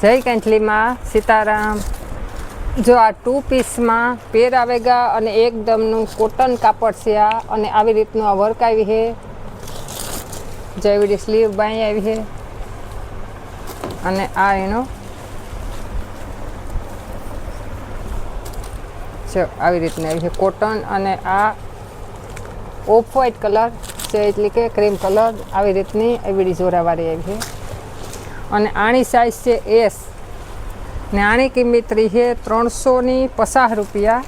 જય કેન્થલીમાં સીતારામ। જો આ 2 પીસમાં પેર આવેગા અને એકદમનું કોટન કાપડ છે આ, અને આવી રીતનું આ વર્ક આવી છે। જો એવી સ્લીવ બાઈ આવી છે અને આ એનો જો આવી રીતની આવી છે કોટન, અને આ ઓફ વ્હાઈટ કલર છે એટલે કે ક્રીમ કલર, આવી રીતની એવી જોરાવાળી આવી છે। અને આની સાઈઝ છે એસ ને આની કિંમત રહી છે 350 રૂપિયા।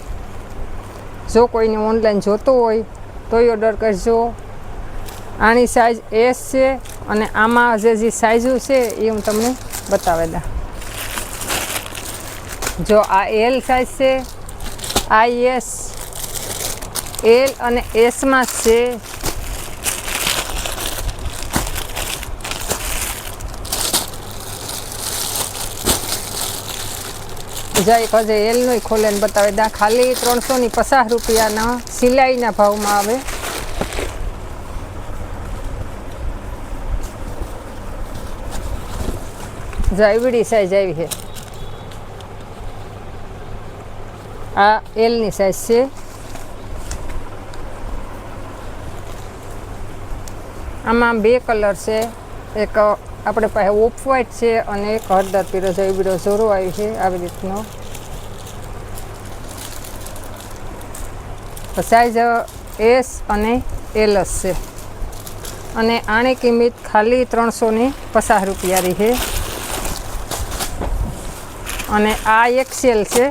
જો કોઈને ઓનલાઈન જોતું હોય તોય ઓર્ડર કરજો। આની સાઈઝ એસ છે અને આમાં જે સાઈઝો છે એ હું તમને બતાવી દઉં। જો આ એલ સાઈઝ છે, આ એસ, એલ અને એસમાં છે। એક હજે એલનું ખોલીને બતાવી દા। ખાલી 350 રૂપિયાના સિલાઈના ભાવમાં આવે। એવડી સાઈઝ આવી છે, આ એલની સાઈઝ છે। આમાં 2 કલર છે, એક આપણે પાસે ઓફ વ્હાઈટ છે અને એક હળદર પીળો એવડો જોરો આવી છે આવી રીતનો। સાઈઝ એસ અને એલ જ છે, અને આની કિંમત ખાલી 350 રૂપિયા રહી છે। અને આ એક્સેલ છે,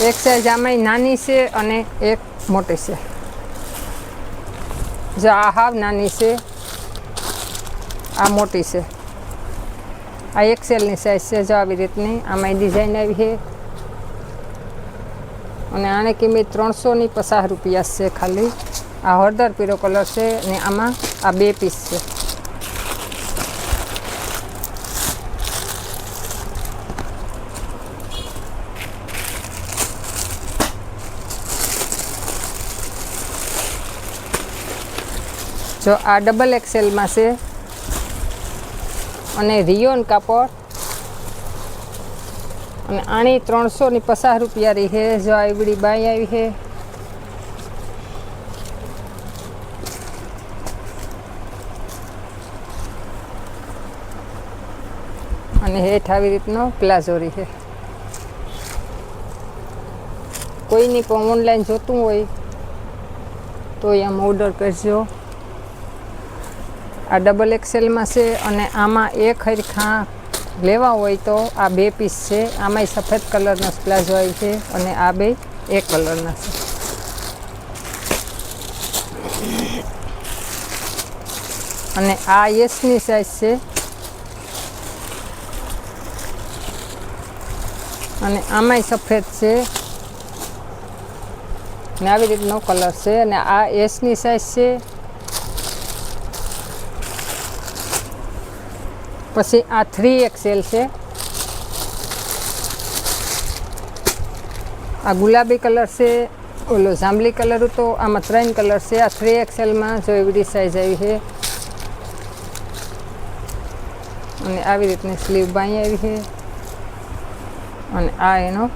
એક સાઈઝ આમાં નાની છે અને એક મોટી છે। જો આ હાવ નાની છે, આ મોટી છે। આ એક્સેલની સાઈઝ છે, જો આવી રીતની આમાં ડિઝાઇન આવી છે, અને આની કિંમત 350 રૂપિયા છે ખાલી। આ હળદર પીળો કલર છે અને આમાં આ 2 પીસ છે। જો આ ડબલ એક્સેલમાં છે અને રિયોન કાપડ, અને આની 350 રૂપિયા રહી છે। જો આ એવડી બાઈ આવી છે, અને હેઠ આવી રીતનો પ્લાઝો રહી છે। કોઈની પણ ઓનલાઈન જોતું હોય તો આમ ઓર્ડર કરજો। આ ડબલ એક્સેલમાં છે, અને આમાં એક હરખા લેવા હોય તો આ 2 પીસ છે। આમાંય સફેદ કલરનો પ્લાઝો આવી છે, અને આ 2 એક કલરના છે। અને આ એસની સાઈઝ છે, અને આમાંય સફેદ છે, ને આવી રીતનો કલર છે। અને આ એસની સાઈઝ છે। પછી આ 3XL છે, આ ગુલાબી કલર છે, ઓલો જાંબલી કલર હતો, આમાં 3 કલર છે। આ 3XLમાં જો એવડી સાઈઝ આવી છે, અને આવી રીતની સ્લીવ બાઈ આવી છે, અને આ એનો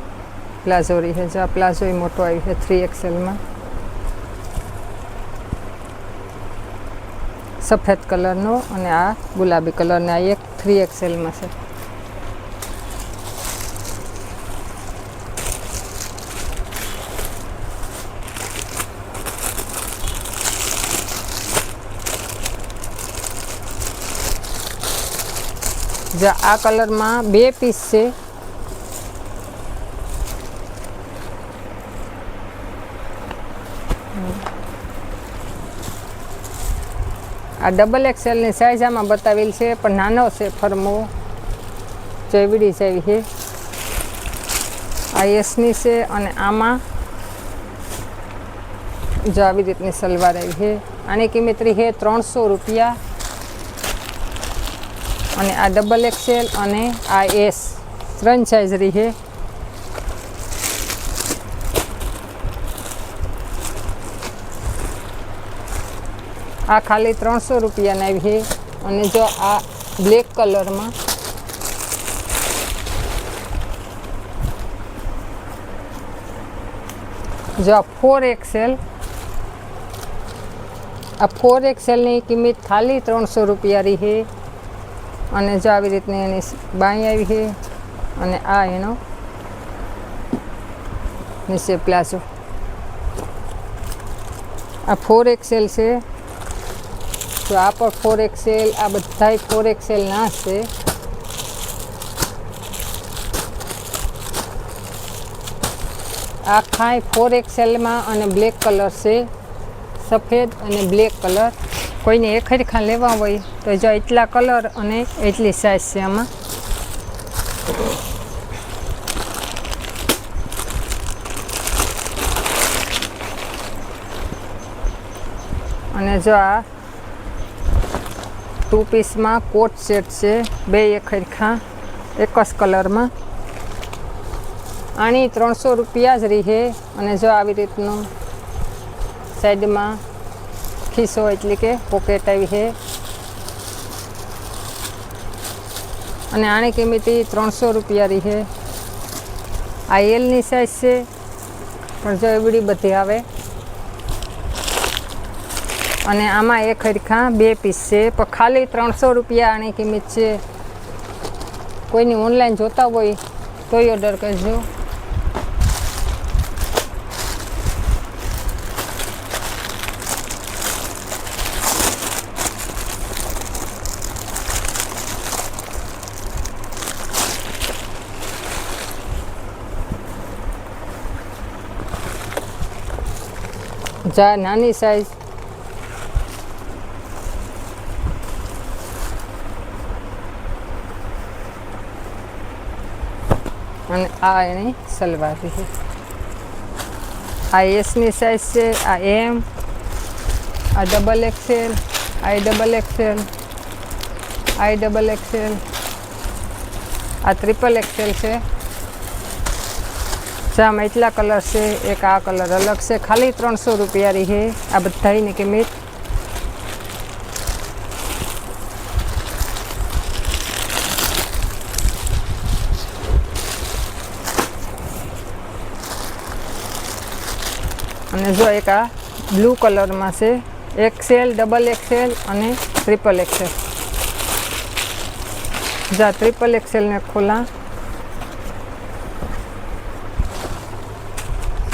પ્લાઝો રહી છે। જો આ પ્લાઝો મોટો આવી છે 3XLમાં, સફેદ કલરનો, અને આ ગુલાબી કલરનો, આ એક 3XLમાં છે। જો આ કલરમાં 2 પીસ છે, આ ડબલ એક્સેલની સાઈઝ આમાં બતાવેલ છે, પણ નાનો છે ફરમો। જો એવડી સાઈઝ છે, આ એસની છે, અને આમાં જો આવી રીતની સલવાર આવી છે। આની કિંમત રહી છે 300 રૂપિયા। અને આ ડબલ એક્સેલ અને આ એસ 3 સાઈઝ રહી છે। આ ખાલી 300 રૂપિયાની આવી છે અને જો આ બ્લેક કલરમાં જો આ 4XL આ 4XLની કિંમત ખાલી 300 રૂપિયાની છે અને જો આવી રીતની એની બાંય આવી છે અને આ એનો નીચે પ્લાઝો આ 4XL છે તો આ પણ 4XL આ બધાય 4XL ના છે આખાય 4XLમાં અને બ્લેક કલર છે સફેદ અને બ્લેક કલર કોઈને એક હરખા લેવા હોય તો જો એટલા કલર અને એટલી સાઇઝ છે આમાં અને જો આ 2 પીસમાં કોટ સેટ છે બે એક હરખા એક જ કલરમાં આની 300 રૂપિયા જ રહી છે અને જો આવી રીતનું સાઈડમાં ખીસો એટલે કે પોકેટ આવી છે અને આની કિંમત 300 રૂપિયા રહી છે આ એલની સાઈઝ છે પણ જો એવડી બધી આવે અને આમાં એક હરખા બે પીસ છે પણ ખાલી 300 રૂપિયા આની કિંમત છે કોઈની ઓનલાઈન જોતા હોય તોય ઓર્ડર કરજો જા નાની સાઈઝ અને આ એની સલવાર છે આ એસની સાઈઝ છે આ એમ આ XXL આ XXL આ XXL આ XXL છે જામાં એટલા કલર છે એક આ કલર અલગ છે ખાલી 300 રૂપિયાની છે આ બધાની કિંમત અને જો એક આ બ્લુ કલરમાં છે XL XXL અને XXL જા XXL ને ખોલા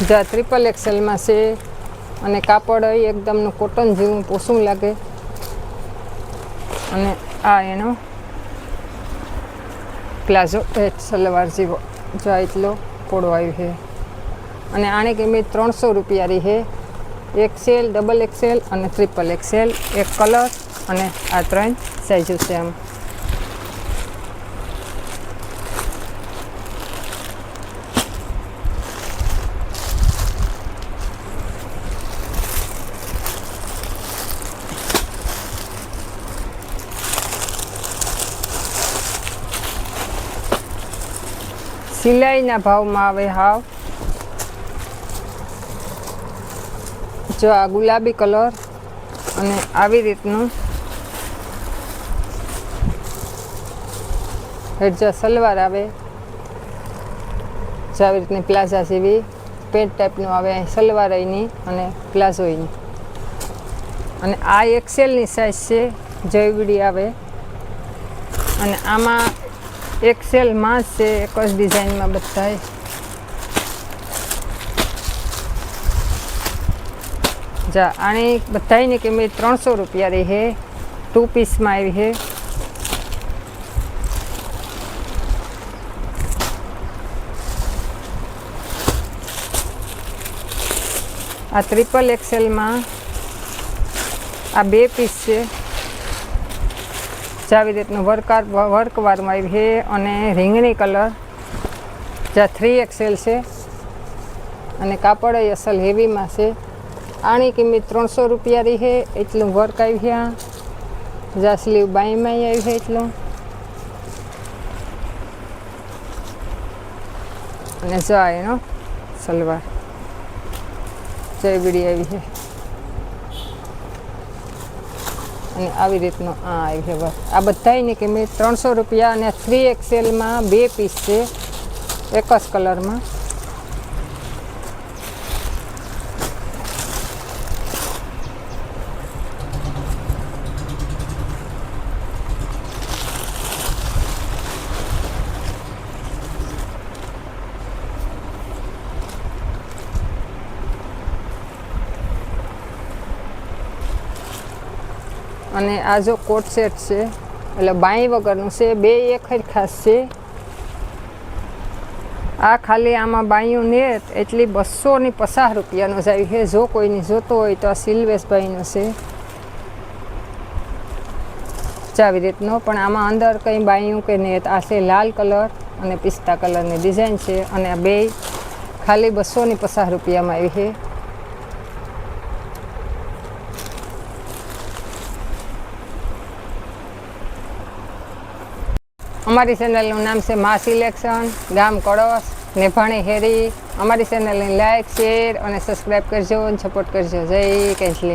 જા XXLમાં છે અને કાપડ એકદમનું કોટન જેવું પોસું લાગે અને આ એનો પ્લાઝો સલવાર જેવો જો એટલો પોળો આવ્યો છે અને આની કિંમત 300 રૂપિયાની છે XL XXL અને XXL એક કલર અને આ 3 સાઈઝ છે આમ સિલાઈના ભાવમાં આવે હાવ જો આ ગુલાબી કલર અને આવી રીતનું હેડજા સલવાર આવે જો આવી રીતની પ્લાઝા જેવી પેન્ટ ટાઈપનું આવે સલવાર એની અને પ્લાઝો એની અને આ XLની સાઈઝ છે જયવીડી આવે અને આમાં XLમાં જ છે એક જ ડિઝાઇનમાં બધાય જા આની બધાની કિંમત 300 રૂપિયાની છે 2 પીસમાં આવી છે આ XXLમાં આ 2 પીસ છે આવી રીતનું વર્કવાળું આવી છે અને રીંગણી કલર જ્યાં 3XL છે અને કાપડ અસલ હેવીમાં છે આની કિંમત 300 રૂપિયાની છે એટલું વર્ક આવી છે જ્યાં સ્લીવ બાઈમાં આવી છે એટલું અને જો એનો સલવાર જયવીડી આવી છે અને આવી રીતનો આ આવી છે બસ. આ બધાની કિંમત 300 રૂપિયા અને 3XLમાં 2 પીસ છે એક જ કલરમાં. અને આ જો કોટ સેટ છે એટલે બાઈ વગરનું છે, બે એક જ ખાસ છે. આ ખાલી આમાં બાયું નેટ એટલી 250 રૂપિયાનો જ આવી છે. જો કોઈની જોતો હોય તો આ સિલ્વેશભાઈનો છે આવી રીતનો. પણ આમાં અંદર કંઈ બાયું કે નેટ, આ છે લાલ કલર અને પિસ્તા કલરની ડિઝાઇન છે. અને આ બે ખાલી 250 રૂપિયામાં આવી છે. અમારી ચેનલનું નામ છે મા સિલેક્શન, ગામ કળશ, નેભાણી હેરી. અમારી ચેનલને લાઈક, શેર અને સબસ્ક્રાઈબ કરજો અને સપોર્ટ કરજો. જય કેસલી.